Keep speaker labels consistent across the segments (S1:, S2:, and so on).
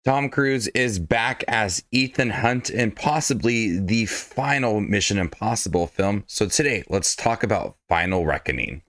S1: Tom Cruise is back as Ethan Hunt in possibly the final Mission Impossible film. So today, let's talk about Final Reckoning.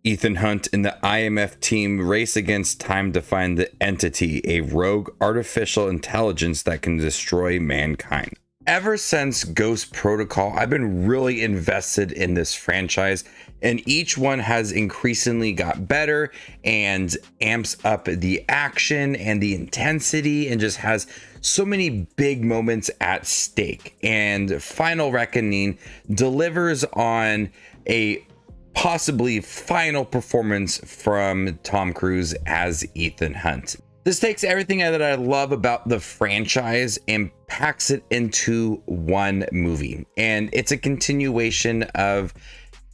S1: Ethan Hunt and the IMF team race against time to find the Entity, a rogue artificial intelligence that can destroy mankind. Ever since Ghost Protocol, I've been really invested in this franchise, and each one has increasingly got better and amps up the action and the intensity and just has so many big moments at stake. And Final Reckoning delivers on a possibly final performance from Tom Cruise as Ethan Hunt. This takes everything that I love about the franchise and packs it into one movie. And it's a continuation of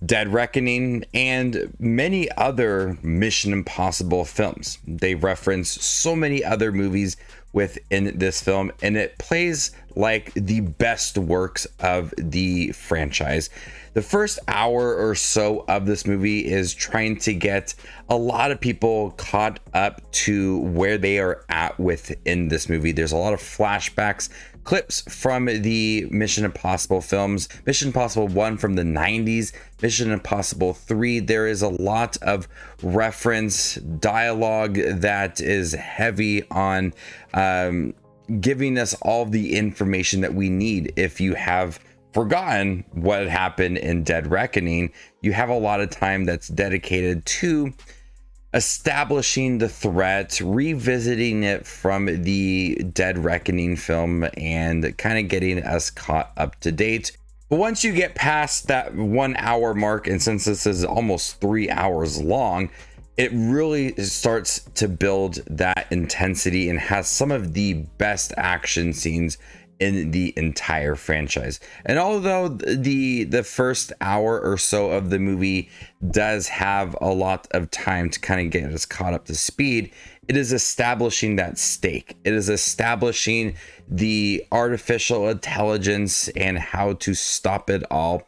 S1: Dead Reckoning and many other Mission Impossible films. They reference so many other movies within this film, and it plays like the best works of the franchise. The first hour or so of this movie is trying to get a lot of people caught up to where they are at within this movie. There's a lot of flashbacks, clips from the Mission Impossible films, Mission Impossible 1 from the 90s, Mission Impossible 3. There is a lot of reference dialogue that is heavy on giving us all the information that we need. If you have forgotten what happened in Dead Reckoning, you have a lot of time that's dedicated to establishing the threat, revisiting it from the Dead Reckoning film, and kind of getting us caught up to date. But once you get past that 1 hour mark, and since this is almost 3 hours long, it really starts to build that intensity and has some of the best action scenes in the entire franchise. And although the first hour or so of the movie does have a lot of time to kind of get us caught up to speed, it is establishing that stake. It is establishing the artificial intelligence and how to stop it all.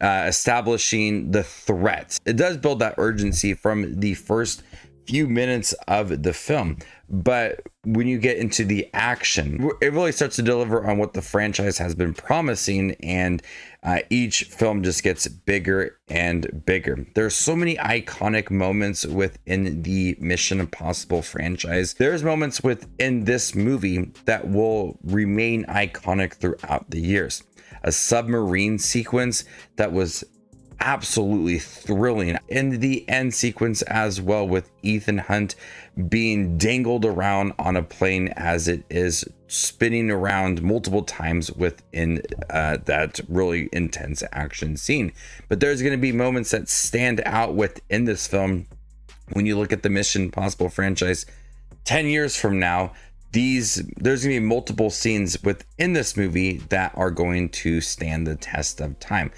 S1: Establishing the threat. It does build that urgency from the first few minutes of the film, but when you get into the action, it really starts to deliver on what the franchise has been promising, and each film just gets bigger and bigger. There's so many iconic moments within the Mission Impossible franchise. There's moments within this movie that will remain iconic throughout the years. A submarine sequence that was absolutely thrilling, and the end sequence as well, with Ethan Hunt being dangled around on a plane as it is spinning around multiple times within that really intense action scene. But there's going to be moments that stand out within this film when you look at the Mission Impossible franchise 10 years from now. There's going to be multiple scenes within this movie that are going to stand the test of time.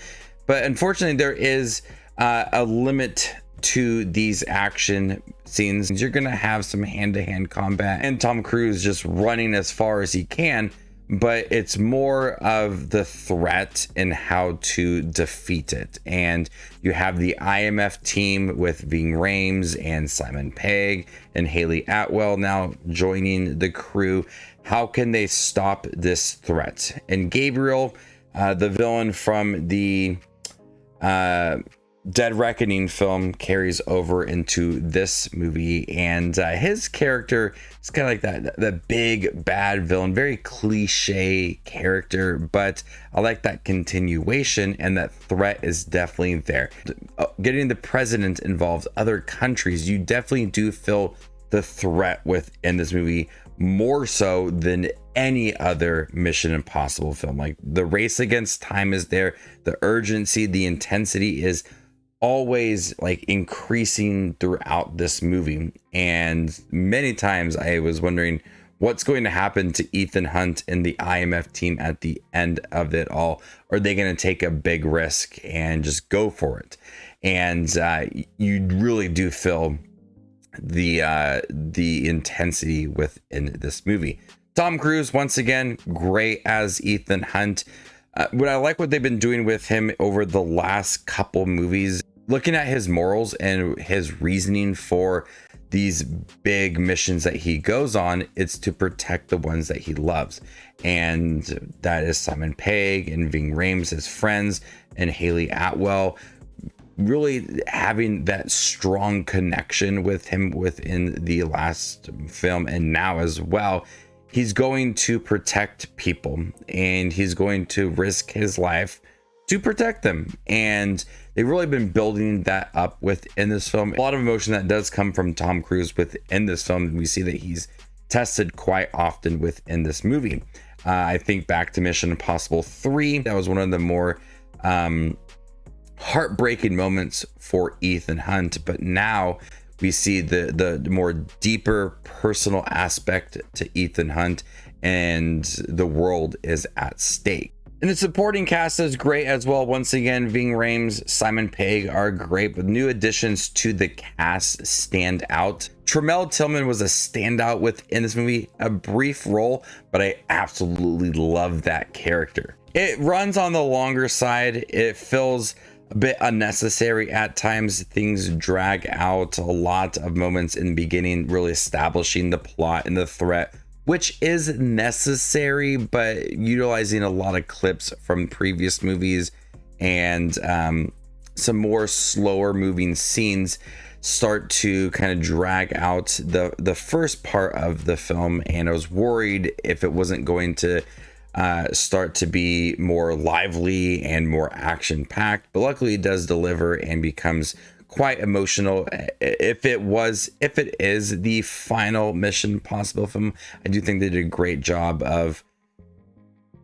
S1: But unfortunately, there is a limit to these action scenes. You're going to have some hand-to-hand combat and Tom Cruise just running as far as he can, but it's more of the threat and how to defeat it. And you have the IMF team with Ving Rhames and Simon Pegg and Haley Atwell now joining the crew. How can they stop this threat? And Gabriel, the villain from the Dead Reckoning film, carries over into this movie, and his character is kind of like that big bad villain, very cliche character, but I like that continuation, and that threat is definitely there. Getting the president involved, other countries, you definitely do feel the threat within this movie more so than any other Mission Impossible film. Like, the race against time is there, the urgency, the intensity is always like increasing throughout this movie. And many times I was wondering what's going to happen to Ethan Hunt and the IMF team at the end of it all. Are they going to take a big risk and just go for it? And you really do feel the intensity within this movie. Tom Cruise, once again, great as Ethan Hunt. What I like what they've been doing with him over the last couple movies, looking at his morals and his reasoning for these big missions that he goes on, it's to protect the ones that he loves. And that is Simon Pegg and Ving Rhames, his friends, and Haley Atwell, really having that strong connection with him within the last film and now as well. He's going to protect people, and he's going to risk his life to protect them. And they've really been building that up within this film. A lot of emotion that does come from Tom Cruise within this film. We see that he's tested quite often within this movie. I think back to Mission Impossible 3. That was one of the more heartbreaking moments for Ethan Hunt. But now we see the more deeper personal aspect to Ethan Hunt, and the world is at stake. And the supporting cast is great as well. Once again, Ving Rhames, Simon Pegg are great, but new additions to the cast stand out. Tremel Tillman was a standout within this movie, a brief role, but I absolutely love that character. It runs on the longer side. It feels a bit unnecessary at times. Things drag out, a lot of moments in the beginning, really establishing the plot and the threat, which is necessary, but utilizing a lot of clips from previous movies and some more slower moving scenes start to kind of drag out the first part of the film. And I was worried if it wasn't going to start to be more lively and more action packed, but luckily it does deliver and becomes quite emotional. If it is the final Mission Impossible film, I do think they did a great job of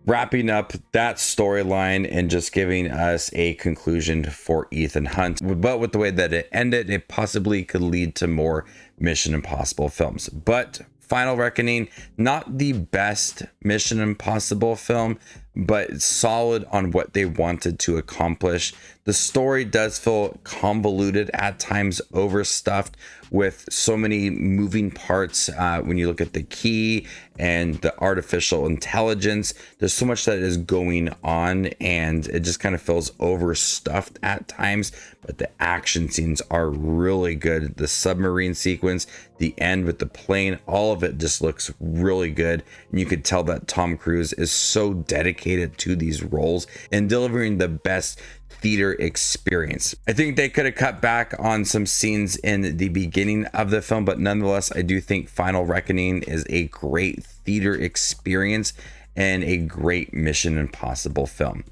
S1: wrapping up that storyline and just giving us a conclusion for Ethan Hunt. But with the way that it ended, it possibly could lead to more Mission Impossible films. But Final Reckoning, not the best Mission Impossible film, but solid on what they wanted to accomplish. The story does feel convoluted at times, overstuffed with so many moving parts. When you look at the key and the artificial intelligence, there's so much that is going on, and it just kind of feels overstuffed at times. But the action scenes are really good. The submarine sequence, the end with the plane, all of it just looks really good. And you could tell that Tom Cruise is so dedicated to these roles and delivering the best theater experience. I think they could have cut back on some scenes in the beginning of the film, but nonetheless, I do think Final Reckoning is a great theater experience and a great Mission Impossible film.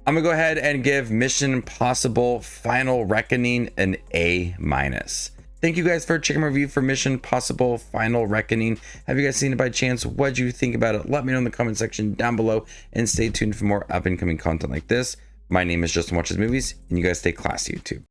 S1: I'm gonna go ahead and give Mission Impossible Final Reckoning an A-. Thank you guys for checking my review for Mission Impossible Final Reckoning. Have you guys seen it by chance? What do you think about it? Let me know in the comment section down below, and stay tuned for more up and coming content like this. My name is Justin Watches Movies, and you guys stay classy, YouTube.